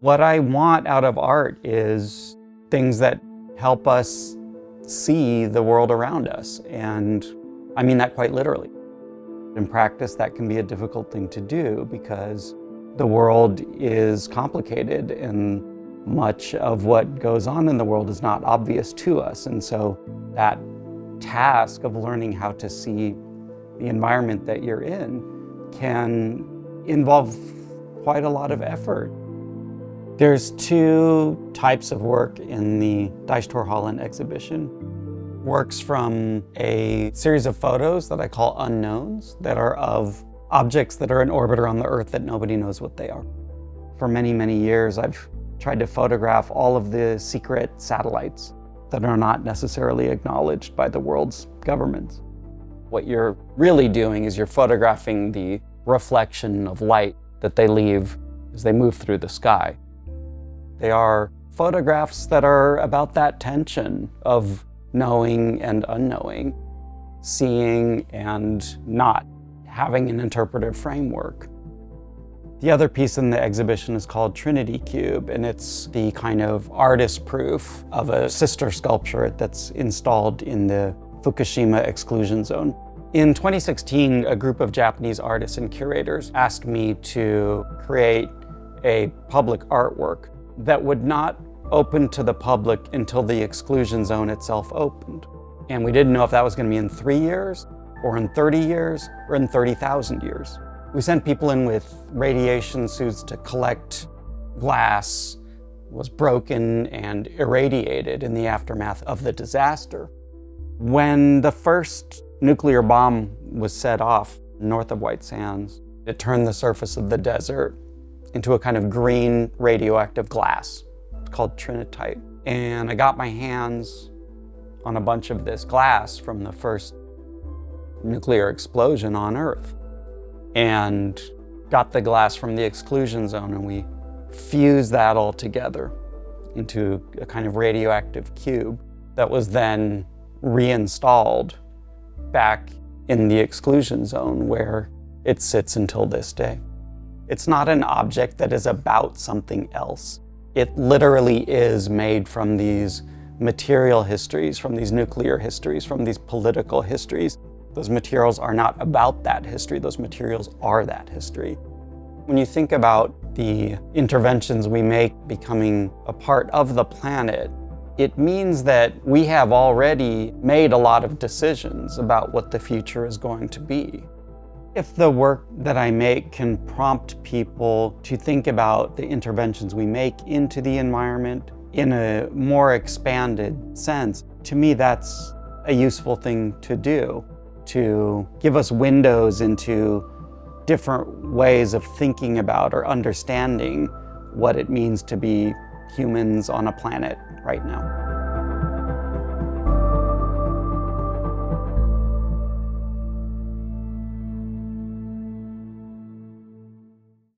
What I want out of art is things that help us see the world around us, and I mean that quite literally. In practice, that can be a difficult thing to do because the world is complicated and much of what goes on in the world is not obvious to us. And so that task of learning how to see the environment that you're in can involve quite a lot of effort. There's two types of work in the Deichtorhallen exhibition. Works from a series of photos that I call unknowns, that are of objects that are in orbit around the Earth that nobody knows what they are. For many, many years, I've tried to photograph all of the secret satellites that are not necessarily acknowledged by the world's governments. What you're really doing is you're photographing the reflection of light that they leave as they move through the sky. They are photographs that are about that tension of knowing and unknowing, seeing and not having an interpretive framework. The other piece in the exhibition is called Trinity Cube, and it's the kind of artist proof of a sister sculpture that's installed in the Fukushima Exclusion Zone. In 2016, a group of Japanese artists and curators asked me to create a public artwork that would not open to the public until the exclusion zone itself opened. And we didn't know if that was going to be in 3 years, or in 30 years, or in 30,000 years. We sent people in with radiation suits to collect glass that was broken and irradiated in the aftermath of the disaster. When the first nuclear bomb was set off north of White Sands, it turned the surface of the desert into a kind of green radioactive glass called trinitite. And I got my hands on a bunch of this glass from the first nuclear explosion on Earth, and got the glass from the exclusion zone, and we fused that all together into a kind of radioactive cube that was then reinstalled back in the exclusion zone where it sits until this day. It's not an object that is about something else. It literally is made from these material histories, from these nuclear histories, from these political histories. Those materials are not about that history. Those materials are that history. When you think about the interventions we make becoming a part of the planet, it means that we have already made a lot of decisions about what the future is going to be. If the work that I make can prompt people to think about the interventions we make into the environment in a more expanded sense, to me that's a useful thing to do, to give us windows into different ways of thinking about or understanding what it means to be humans on a planet right now.